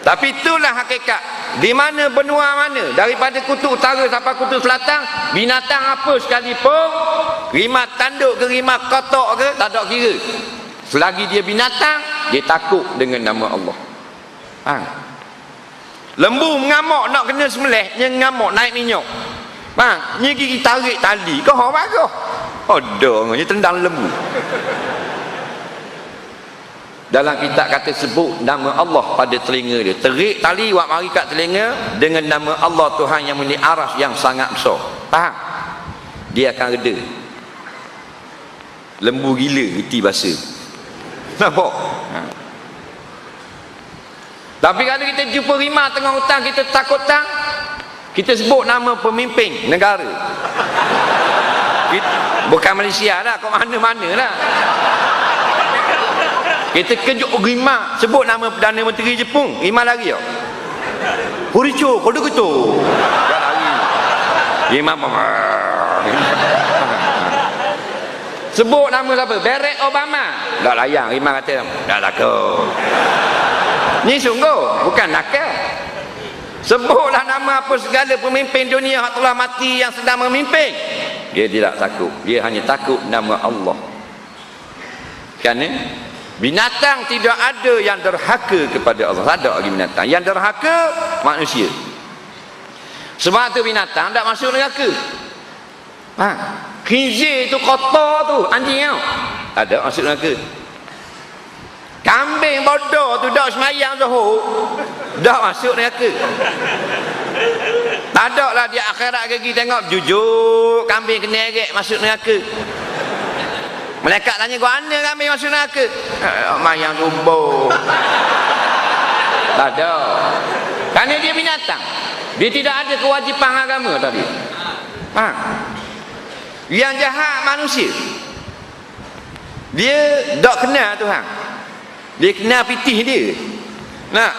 Tapi itulah hakikat. Di mana benua mana, daripada kutub utara sampai kutub selatan, binatang apa sekalipun, rimah tanduk ke rimah kotak ke, tak ada kira. Selagi dia binatang, dia takut dengan nama Allah. Faham? Lembu mengamuk nak kena sembelih, dia mengamuk naik minyak. Faham? Dia gigi tarik tali, kau apa kau? Ada, dia tendang lembu. Dalam kitab kata sebut nama Allah pada telinga dia. Terik tali buat mari kat telinga dengan nama Allah Tuhan yang memiliki aras yang sangat besar. Faham? Dia akan reda. Lembu gila reti bahasa. Nampak? Tapi kalau kita jumpa rimah tengah hutan, kita takut tak? Kita sebut nama pemimpin negara. Bukan Malaysia lah, kau mana-mana lah. Kita kejut rimah, sebut nama Perdana Menteri Jepun, rimah lari tak? Horicho, kau dah ketuk. Tak lari. Rimah sebut nama siapa? Barack Obama. Tak layan, rimah kata tak takut. Ni sungguh, bukan nakal. Sebutlah nama apa segala pemimpin dunia yang telah mati yang sedang memimpin. Dia tidak takut. Dia hanya takut nama Allah. Kerana binatang tidak ada yang derhaka kepada Allah. Tak ada lagi binatang. Yang derhaka manusia. Sebab tu binatang tak masuk neraka. Khinzir tu kotor tu, anjing tau. Tak ada masuk neraka. Kambing bodoh tu dak semayang zuhur, dak masuk neraka. Tak ada lah dia akhirat gigi tengok jujur kambing kena eret masuk neraka. Malaikat tanya kau mana kambing masuk neraka? Mayang subuh. Tak ada. Kerana dia binatang. Dia tidak ada kewajipan agama tadi. Yang jahat manusia. Dia tak kenal Tuhan. Dia kenal pitih dia. Nak?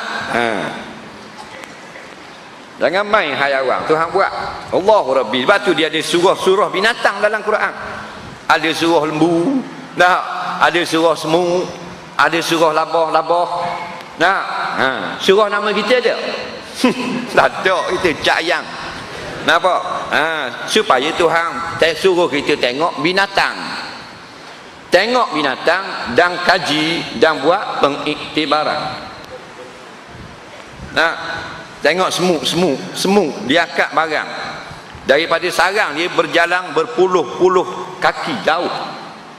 Jangan main hayawan. Tuhan buat. Allahu Rabbi. Sebab tu dia ada surah-surah binatang dalam Quran. Ada surah lembu. Nah, ada surah semut. Ada surah labah-labah. Nah, surah nama kita ada. Tak ada kita cayang. Nampak? Supaya Tuhan suruh kita tengok binatang. Tengok binatang dan kaji dan buat pengiktibaran. Nah, tengok semut dia akak barang. Daripada sarang dia berjalan berpuluh-puluh kaki jauh,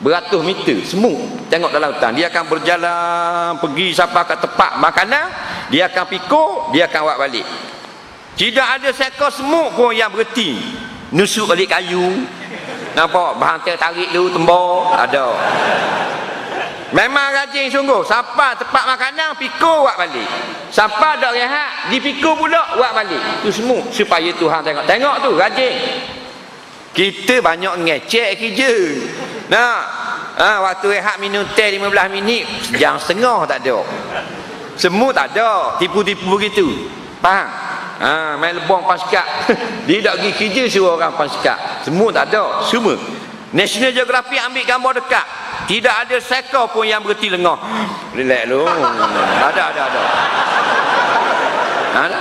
beratus meter. Semut tengok dalam hutan, dia akan berjalan pergi sampai ke tempat makanan, dia akan pikul, dia akan buat balik. Tidak ada seekor semut pun yang berhenti nusuk balik kayu. Nampak? Berhantar tarik dulu tembok. Ada. Memang rajin sungguh. Sampai tempat makanan, pikul buat balik. Sampai dak rehat, dipikul pula buat balik. Itu semua supaya Tuhan tengok. Tengok tu rajin. Kita banyak ngecek kerja. Waktu rehat minum teh 15 minit, sejam setengah tak ada. Semua tak ada. Tipu-tipu gitu. Faham? Main lebong paskat. Dia tak pergi kerja suruh orang paskat. Semua tak ada. Semua National Geographic ambil gambar dekat, tidak ada seekor pun yang berhenti lengah. Relax lu. Ada.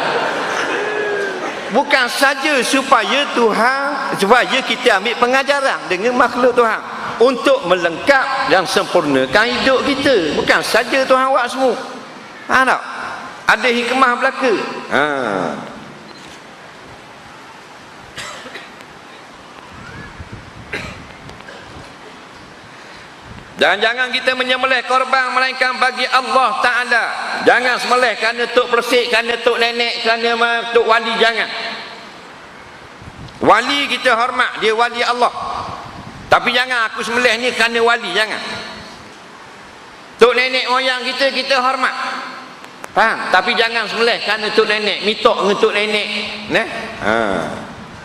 Bukan saja supaya Tuhan, supaya kita ambil pengajaran dengan makhluk Tuhan untuk melengkap dan sempurnakan hidup kita. Bukan saja Tuhan buat semua. Tak? Ada hikmah belaka. Jangan kita menyembelih korban melainkan bagi Allah Ta'ala. Jangan sembelih kerana tok persik, kerana tok nenek, kerana tok wali. Jangan. Wali kita hormat, dia wali Allah. Tapi jangan aku sembelih ni kerana wali. Jangan. Tok nenek moyang kita hormat. Faham? Tapi jangan sembelih kerana tok nenek, mitok dengan tok nenek.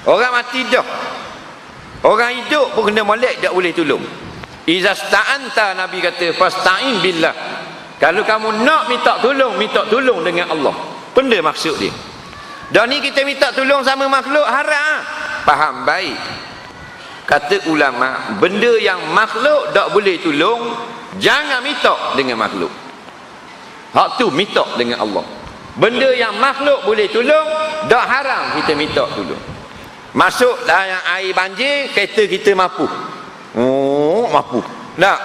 Orang mati dah. Orang hidup pun kena molek tak boleh tolong. Iza sta'anta, Nabi kata, fasta'in billah. Kalau kamu nak minta tolong dengan Allah. Benda maksud dia. Dan ni kita minta tolong sama makhluk haram. Faham baik. Kata ulama, benda yang makhluk tak boleh tolong, jangan minta dengan makhluk. Hak tu minta dengan Allah. Benda yang makhluk boleh tolong, tak haram kita minta tolong. Masuklah yang air banjir, kereta kita mampu. Oh, mampu. Tak.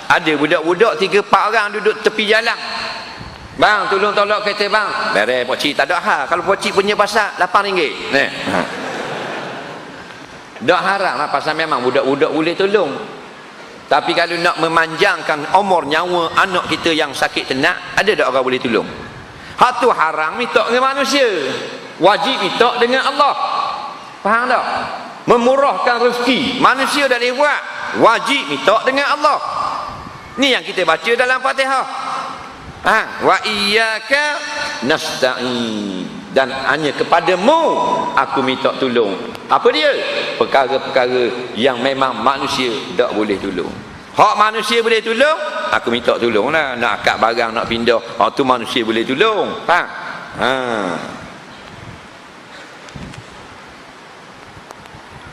Ada budak-budak 3-4 orang duduk tepi jalan. Bang, tolong tolak kereta bang. Beres pokcik, tak ada hal. Kalau pokcik punya pasal RM8. Ni. Tak haram lah, pasal memang budak-budak boleh tolong. Tapi kalau nak memanjangkan umur nyawa anak kita yang sakit tenak, ada tak orang boleh tolong? Hak tu haram minta dengan manusia. Wajib minta dengan Allah. Faham tak? Memurahkan rezeki. Manusia dah boleh buat. Wajib minta dengan Allah. Ni yang kita baca dalam Fatihah. Wa iyyaka nasta'in. Dan hanya kepadamu aku minta tolong. Apa dia? Perkara-perkara yang memang manusia tak boleh tolong. Hak manusia boleh tolong, aku minta tolong lah. Nak akad barang, nak pindah, hak tu manusia boleh tolong. Faham?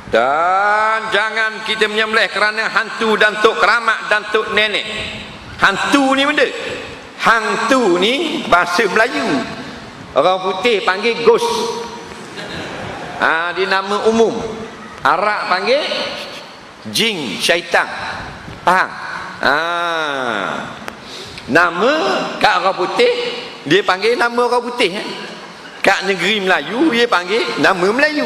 Dan jangan kita menyembelih kerana hantu dan tok keramat dan tok nenek. Hantu ni benda. Hantu ni bahasa Melayu. Orang putih panggil ghost. Dia nama umum. Arab panggil jin, syaitan. Faham? Nama kat orang putih dia panggil nama orang putih. Kat negeri Melayu dia panggil nama Melayu.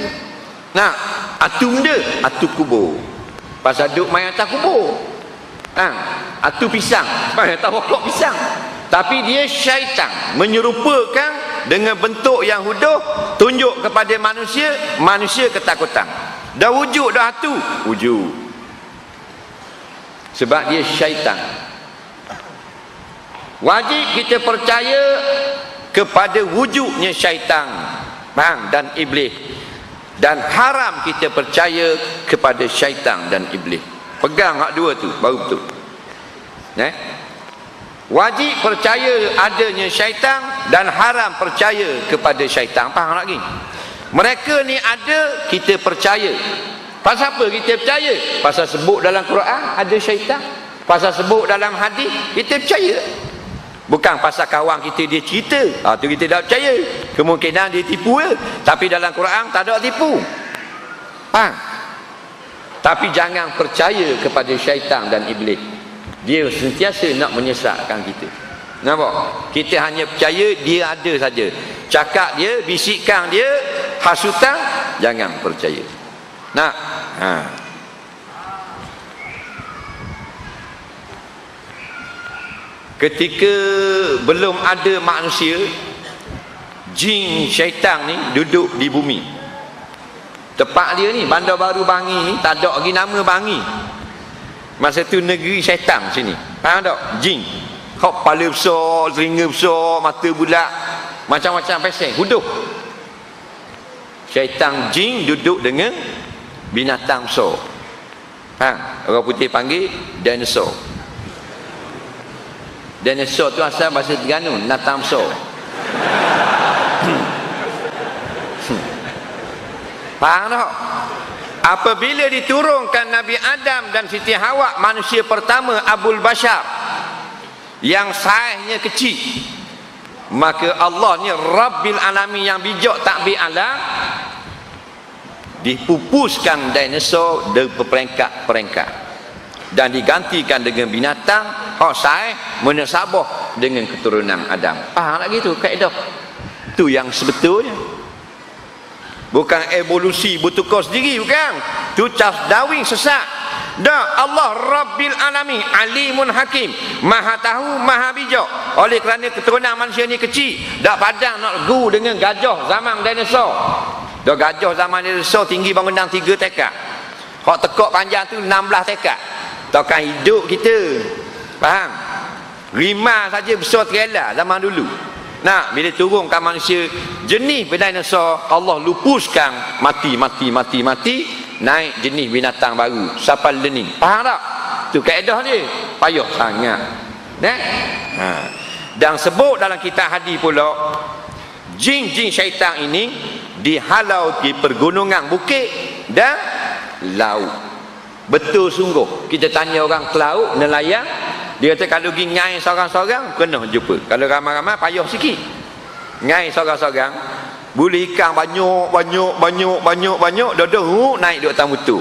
Nah, atu benda, atu kubur. Pasal duk main atas kubur. Atu pisang, main atas pokok pisang. Tapi dia syaitan, menyerupakan dengan bentuk yang huduh, tunjuk kepada manusia, manusia ketakutan. Dah wujud dah atu, wujud. Sebab dia syaitan. Wajib kita percaya kepada wujudnya syaitan, dan iblis. Dan haram kita percaya kepada syaitan dan iblis. Pegang hak dua tu baru betul. Wajib percaya adanya syaitan dan haram percaya kepada syaitan. Faham lagi? Mereka ni ada, kita percaya. Pasal apa kita percaya? Pasal sebut dalam Quran ada syaitan. Pasal sebut dalam hadis kita percaya. Bukan pasal kawan kita dia cerita, tu kita tak percaya. Kemungkinan dia tipu je. Tapi dalam Quran tak ada tipu. Faham? Tapi jangan percaya kepada syaitan dan iblis. Dia sentiasa nak menyesatkan kita. Nampak? Kita hanya percaya dia ada saja. Cakap dia, bisikkan dia, hasutan, jangan percaya. Nak? Ketika belum ada manusia, jin syaitan ni duduk di bumi. Tempat dia ni, Bandar Baru Bangi ni, tak ada lagi nama Bangi. Masa tu negeri syaitan sini. Faham tak? Jin. Kepala besar, telinga besar, mata bulat, macam-macam peseng, huduh. Syaitan jin duduk dengan binatang besar. Orang putih panggil dinosaur. Dinosaur tu asal bahasa Terengganu, binatang besar. Faham tak? Apabila diturunkan Nabi Adam dan Siti Hawa, manusia pertama Abul Bashar, yang saiznya kecil, maka Allah ni Rabbil Alamin yang bijak takbir alam, dipupuskan dinosaur dari peringkat-peringkat dan digantikan dengan binatang hak saiz menasabah dengan keturunan Adam. Faham lagi tu kaedah? Tu yang sebetulnya. Bukan evolusi bertukar sendiri, bukan. Tu Charles Darwin sesat. Dah, Allah Rabbil Alamin, Alimun Hakim, Maha tahu, Maha bijak. Oleh kerana keturunan manusia ni kecil, dah padang nak gu dengan gajah zaman dinosaur. Dah gajah zaman dinosaur tinggi bangunan 3 tekak. Hak tekak panjang tu 16 tekak. Takkan hidup kita. Faham? Rimau saja besar trailer zaman dulu. Nah, bila turunkan manusia jenis dinosaur, Allah lupuskan mati, naik jenis binatang baru, sapal learning. Faham tak? Tu kaedah dia. Payah sangat. Dan sebut dalam kitab hadis pula, jin-jin syaitan ini dihalau di pergunungan, bukit dan laut. Betul sungguh. Kita tanya orang ke laut, nelayan, dia kata kalau pergi ngai seorang-seorang kena jumpa. Kalau ramai-ramai payah sikit. ngai sorang-sorang boleh ikan banyak dah naik duk atas motor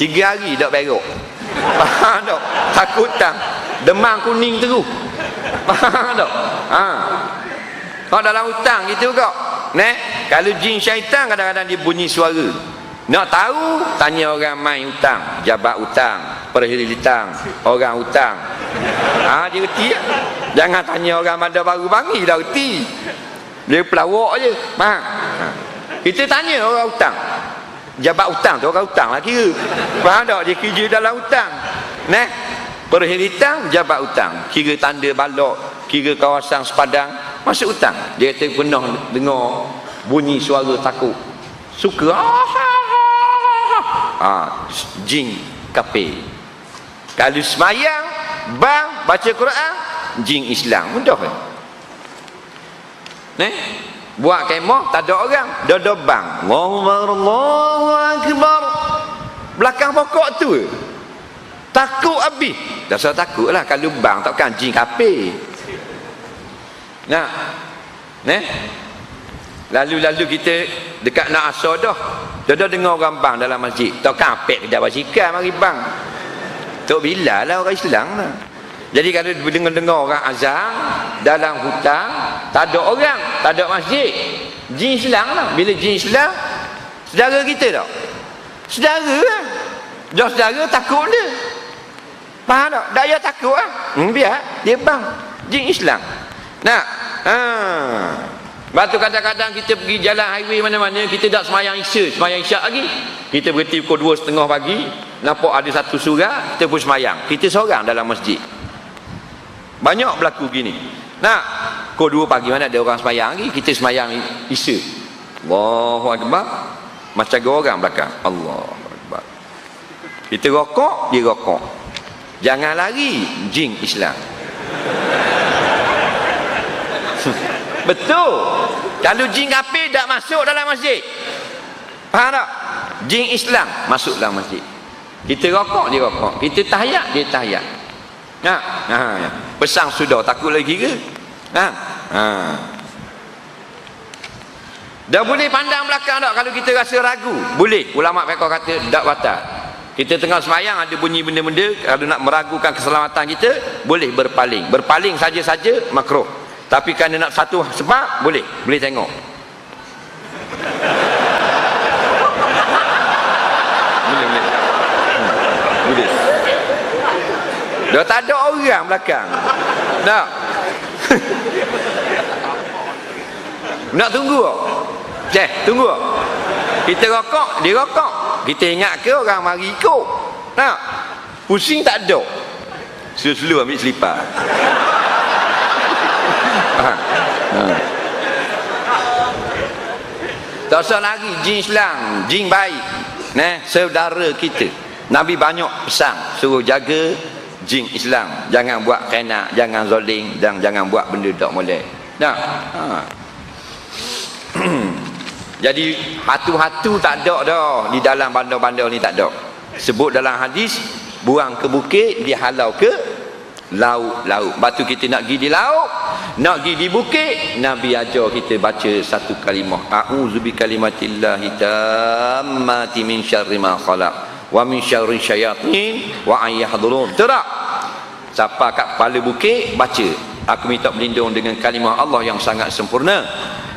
3 hari dak berok. Faham tak? Takut tak? Demam kuning terus. Faham tak? Kalau dalam hutang gitu kok. Kalau jin syaitan kadang-kadang dia bunyi suara. Nak tahu, tanya orang main hutang, jabat hutang, perhiri hutang, orang hutang. Dia reti tak? Jangan tanya orang bandar baru bangi dah reti. Dia pelawak je. Faham? Kita tanya orang hutang. Jabat hutang tu orang hutang lah kira. Faham tak? Dia kerja dalam hutang. Perhiri hutang, jabat hutang. Kira tanda balok, kira kawasan sepadang, masuk hutang. Dia kata pernah dengar bunyi suara takut. Suka. Jin kafir. Kalau semayang, bang, baca Quran, jin Islam. Mudah kan? Buat kemah, tak ada orang. Dah bang. Allahu Akbar. Belakang pokok tu. Takut habis. Dah saya takut lah. Kalau bang, takkan jin kafir. Lalu kita dekat nak asar dah. Dah dengar orang bang dalam masjid. Takkan apek kedai basikal mari bang. Tok Bilal lah orang Islam lah. Jadi kalau dengar orang azan dalam hutan, tak ada orang, tak ada masjid, jin Islam lah. Bila jin Islam, saudara kita tak? Saudara lah. Dah saudara takut dia. Faham tak? Tak payah takut lah. Biar dia bang, jin Islam. Batu kadang-kadang kita pergi jalan highway mana-mana, kita tak semayang isya, semayang isyak lagi. Kita berhenti pukul 2:30 pagi, nampak ada satu surah, kita pun semayang. Kita seorang dalam masjid. Banyak berlaku gini. Pukul 2 pagi mana ada orang semayang lagi, kita semayang isya. Allahu Akbar. Macam ada orang belakang. Allahu Akbar. Kita rokok, dia rokok. Jangan lari, jin Islam. Betul. Kalau jin kafir tak masuk dalam masjid. Faham tak? Jin Islam masuk dalam masjid. Kita rokok, dia rokok. Kita tahiyat, dia tahiyat. Pesang sudah, takut lagi ke? Dah boleh pandang belakang tak kalau kita rasa ragu? Boleh. Ulama fiqh kata tak batal. Kita tengah semayang ada bunyi benda-benda, kalau nak meragukan keselamatan kita, boleh berpaling. Berpaling saja-saja makruh. Tapi kerana nak satu sebab, boleh tengok. Boleh. Dah tak ada orang belakang. Nak tunggu tak? Tunggu. Kita rokok, dia rokok. Kita ingat ke orang mari ikut? Pusing tak ada. Slow-slow ambil selipar. Tak usah lagi jin Islam, jin baik. Saudara kita. Nabi banyak pesan suruh jaga jin Islam. Jangan buat khianat, jangan zalim, dan jangan buat benda tak boleh. Jadi hatu-hatu tak ada dah di dalam bandar-bandar ni, tak ada. Sebut dalam hadis, buang ke bukit, dia halau ke laut. Batu kita nak pergi di laut, nak pergi di bukit, Nabi ajar kita baca satu kalimah, a'udzu bikalimatillahi tammati min syarri ma khalaq wa min syarri syayatin wa an yahdurun. Betul tak? Siapa kat kepala bukit baca, aku minta berlindung dengan kalimah Allah yang sangat sempurna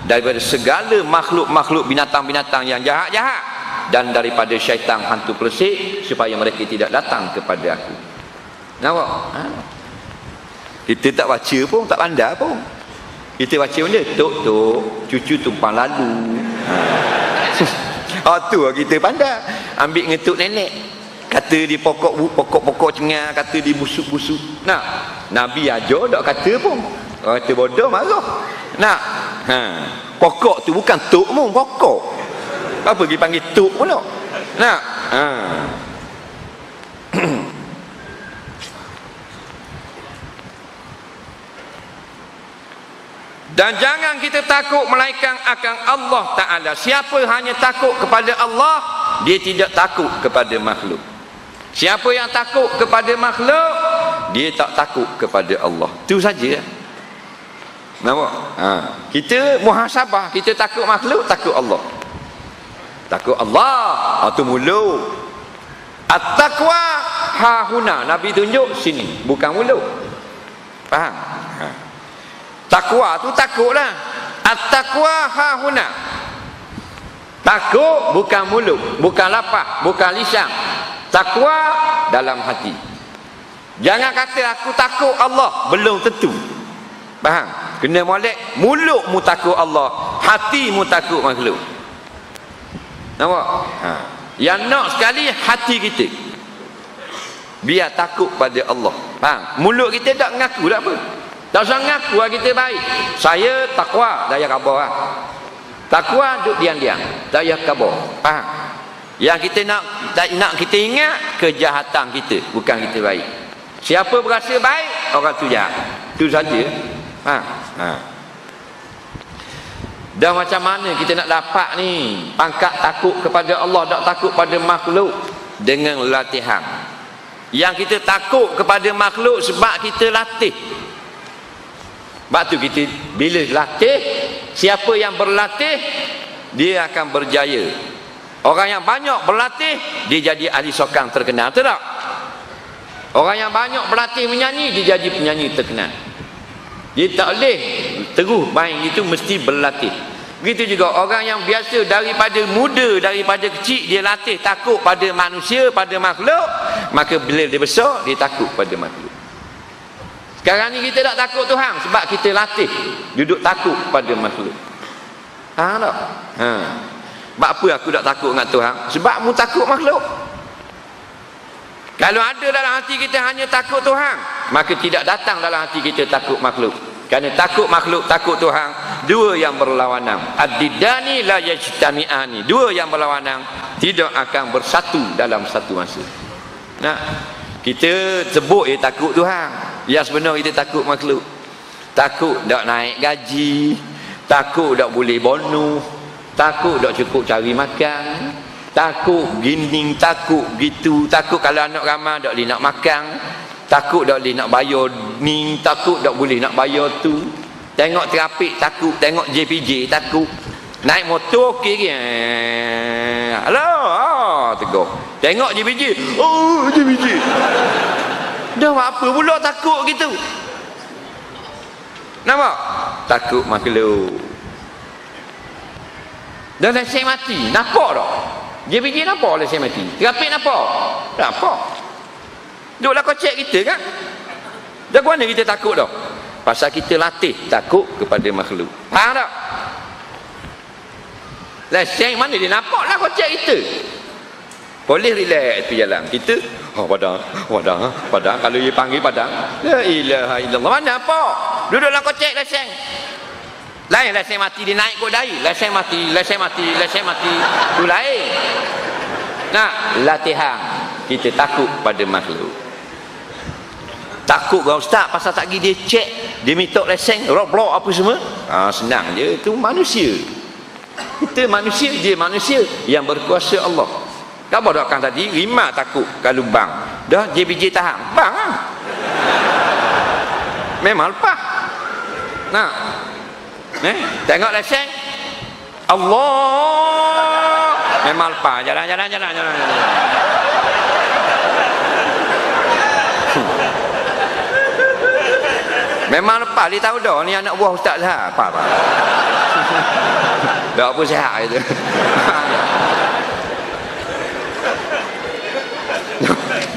daripada segala makhluk-makhluk binatang-binatang yang jahat-jahat, dan daripada syaitan hantu pelesik, supaya mereka tidak datang kepada aku. Nampak? Kita tak baca pun, tak pandai pun. Kita baca benda tok cucu tumpang lalu. Tu kita pandai. Ambil ngetuk nenek, kata di pokok cengar, kata di busuk-busuk. Nabi ajar tak kata pun. Orang kata bodoh marah. Pokok tu bukan tok pun, pokok. Apa pergi panggil tok pun tak? Dan jangan kita takut melainkan akan Allah Ta'ala. Siapa hanya takut kepada Allah, dia tidak takut kepada makhluk. Siapa yang takut kepada makhluk, dia tak takut kepada Allah. Itu saja. Nampak? Kita muhasabah, kita takut makhluk, takut Allah. Takut Allah, itu mulut. At-taqwa hahuna, Nabi tunjuk sini, bukan mulut. Faham? Takwa tu takutlah. At-taqwa hahuna. Takut bukan mulut, bukan lapar, bukan lisan. Takwa dalam hati. Jangan kata aku takut Allah, belum tentu. Faham? Kena molek mulutmu takut Allah, hatimu takut makhluk. Nampak? Yang nak sekali hati kita biar takut pada Allah. Faham? Mulut kita tak mengaku tak apa. Tak usah mengaku lah kita baik. Saya takwa, tak payah khabar lah. Takwa duduk diam-diam, tak payah khabar. Faham? Yang kita nak kita ingat kejahatan kita, bukan kita baik. Siapa berasa baik, orang tu jahat. Itu saja. Dan macam mana kita nak dapat ni pangkat takut kepada Allah, tak takut pada makhluk? Dengan latihan. Yang kita takut kepada makhluk sebab kita latih. Sebab tu kita bila latih, siapa yang berlatih dia akan berjaya. Orang yang banyak berlatih dia jadi ahli sokang terkenal, betul tak? Orang yang banyak berlatih menyanyi dia jadi penyanyi terkenal. Dia tak boleh terus main itu, mesti berlatih. Begitu juga orang yang biasa daripada muda, daripada kecil dia latih takut pada manusia, pada makhluk, maka bila dia besar dia takut pada makhluk. Sekarang ni kita tak takut Tuhan sebab kita latih duduk takut pada makhluk. Faham tak? Sebab apa aku tak takut dengan Tuhan? Sebab mu takut makhluk. Kalau ada dalam hati kita hanya takut Tuhan, maka tidak datang dalam hati kita takut makhluk. Kerana takut makhluk, takut Tuhan, dua yang berlawanan. Ad-diddani la yajtami'ani. Dua yang berlawanan tidak akan bersatu dalam satu masa. Nah, kita sebut takut Tuhan, yang sebenar kita takut makhluk. Takut tak naik gaji, takut tak boleh bonus, takut tak cukup cari makan, takut gini, takut gitu, takut kalau anak ramai tak boleh nak makan, takut tak boleh nak bayar ni, takut tak boleh nak bayar tu. Tengok trafik takut, tengok JPJ takut. Naik motor okey ke? Halo, tegur. Tengok JPJ. Oh, JPJ. Dah apa pula takut gitu? Nampak? Takut makhluk. Dah lesen mati, nampak tak? JPJ nampak lesen mati. Trafik nampak? Nampak. Duduklah kau cek kita kan? Dah ke mana kita takut dah? Pasal kita latih takut kepada makhluk. Faham tak? Lesen mana dia nampak lah kau cek kita. Boleh relax tu jalan. Kita padang. Kalau dia panggil padang, la ilaha illallah. Mana nampak? Duduklah kau cek lesen. Lain lesen mati dia naik kot dari. Lesen mati. Tu lain. Nah, latihan. Kita takut pada makhluk. Takut kau ustaz pasal tak pergi dia cek, dia minta lesen, rock apa semua. Senang je, itu manusia. Kita manusia, dia manusia yang berkuasa Allah. Kau doakan tadi, Rima takut kalau bang. Dah JPJ tahan, bang lah. Memang lepas. Nah, tengok lesen, Allah. Memang lepas, jalan. Memang lepas, dia tahu dah ni anak buah ustaz lah. Apa. Tak apa sihat itu.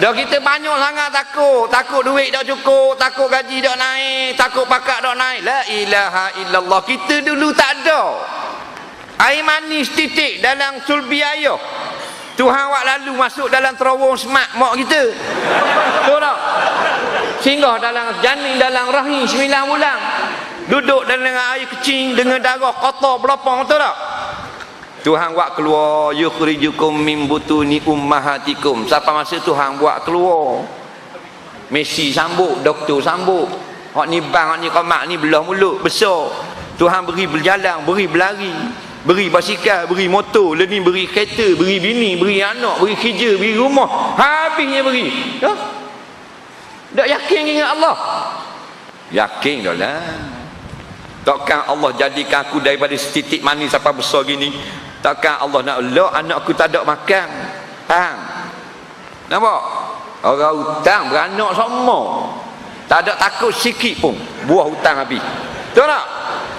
Dah kita banyak sangat takut duit tak cukup, takut gaji tak naik, takut pakak tak naik. La ilaha illallah. Kita dulu tak ada air manis titik dalam sulbi ayah. Tuhan awak lalu masuk dalam terowong semak mak kita. Betul tak? Singgah dalam janin dalam rahim 9 bulan. Duduk dalam air kecing dengan darah kotor berlapang, betul tak? Tuhan buat keluar, yukhrijukum min butuni ummahatikum. Siapa masa Tuhan buat keluar, Messi sambut, doktor sambut. Hak ni bang, hak ni komak ni belah mulut besar. Tuhan beri berjalan, beri berlari, beri basikal, beri motor, lepas ni beri kereta, beri bini, beri anak, beri kerja, beri rumah. Habisnya beri. Tak yakin dengan Allah? Yakin dah lah. Takkan Allah jadikan aku daripada setitik manis sampai besar gini. Takkan Allah nak elok anak aku tak ada makan. Faham? Nampak? Orang hutang beranak semua, tak ada takut sikit pun buah hutang habis. Tahu tak?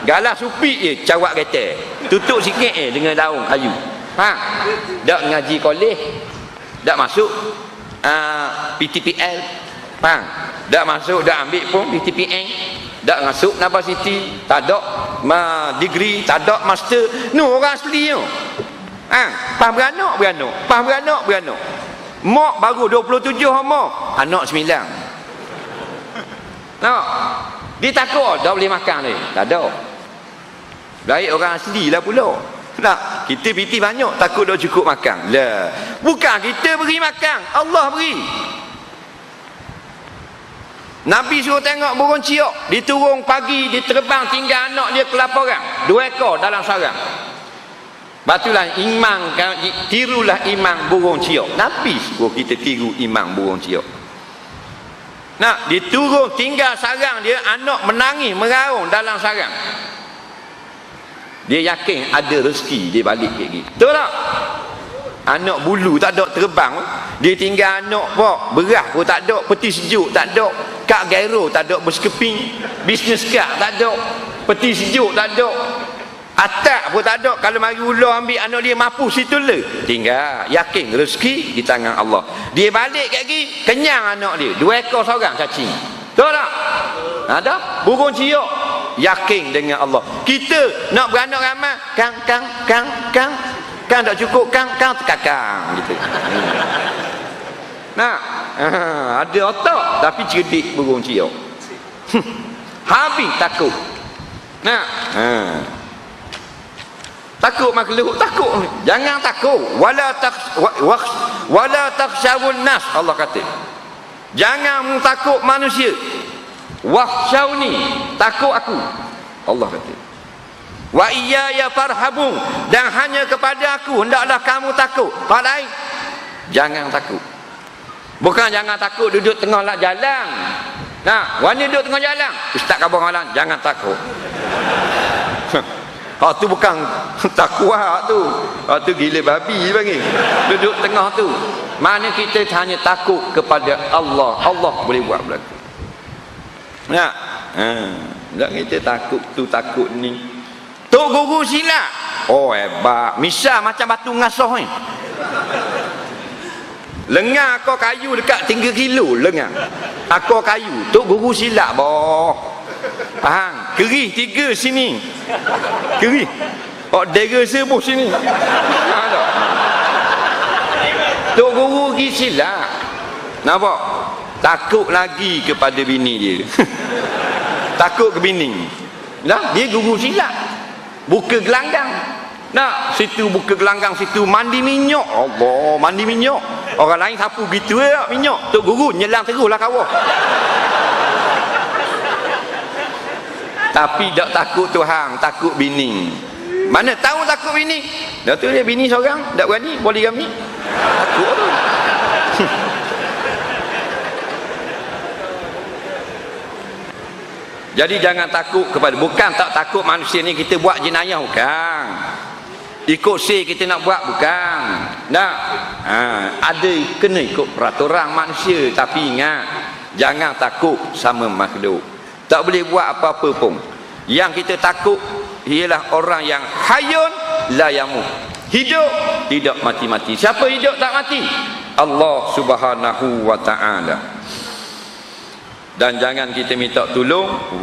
Galah supik je cawak kereta, tutup sikit dengan daun kayu. Faham? Tak ngaji kolej, tak masuk PTPL. Faham? Tak masuk, tak ambil pun PTPN, tak masuk universiti, tak ada degree, tak ada master. Nu orang asli tu. Pas beranak. Mak baru 27 mak, anak 9. Nampak? Dia takut tak boleh makan dia. Tak ada. Baik orang asli lah pula. Tak, kita piti banyak takut tak cukup makan. Lah, bukan kita beri makan, Allah beri. Nabi suruh tengok burung ciok, dia turun pagi, dia terbang tinggal anak dia kelaparan, 2 ekor dalam sarang. Batulah imam, tirulah imam burung ciok. Nabi suruh kita tiru imam burung ciok. Nak dia turun tinggal sarang dia, anak menangis meraung dalam sarang. Dia yakin ada rezeki dia balik lagi. Betul tak? Anak bulu tak ada terbang, dia tinggal anak pok, beras pun tak ada, peti sejuk tak ada, kad gyro tak ada bersekeping, bisnes kad tak ada, peti sejuk tak ada, atak pun tak ada. Kalau mari ular ambil anak dia mampu situ le. Tinggal yakin rezeki di tangan Allah. Dia balik lagi kenyang anak dia, 2 ekor seorang cacing. Tahu tak? Ada burung ciok yakin dengan Allah. Kita nak beranak ramai, kang tak cukup, kang terkakang gitu. Nah, ada otak tapi cerdik burung ciok. Habis takut. Nah, takut makhluk, takut. Jangan takut. Wala takhshawun nas, Allah kata. Jangan takut manusia. Wakhshawni, takut aku, Allah kata. Wa iyaya farhabun, dan hanya kepada aku hendaklah kamu takut. Hak lain jangan takut. Bukan jangan takut duduk tengah jalan. Nah, wani duduk tengah jalan, ustaz kabar malam, jangan takut. Tu bukan takwa tu. Tu gila babi panggil. Duduk tengah tu. Mana kita hanya takut kepada Allah. Allah boleh buat berlaku. Nah, tak kita takut tu takut ni. Tok guru silap. Oh hebat. Misal macam batu ngasoh ni. Lengar akor kayu dekat 3 kilo lengar. Akor kayu. Tok guru silap boh. Faham? Kerih 3 sini. Kerih. Dera sebuh sini. Tok guru pergi silap. Nampak? Takut lagi kepada bini dia. Takut ke bini. Nah, dia guru silap. Buka gelanggang. Nah, situ buka gelanggang, situ mandi minyak. Allah, mandi minyak. Orang lain sapu gitu ya minyak. Tok guru nyelang teruslah kawah. Tapi tak takut Tuhan, takut bini. Mana tahu takut bini? Dah tu dia bini seorang, tak berani poligami. Takut tu. Jadi jangan takut kepada, bukan tak takut manusia ni kita buat jenayah, bukan. Ikut kita nak buat, bukan. Nak. Ada kena ikut peraturan manusia, tapi ingat jangan takut sama makhluk. Tak boleh buat apa-apa pun. Yang kita takut ialah orang yang hayyun la yamut. Hidup tidak mati-mati. Siapa hidup tak mati? Allah Subhanahu wa taala. Dan jangan kita minta tolong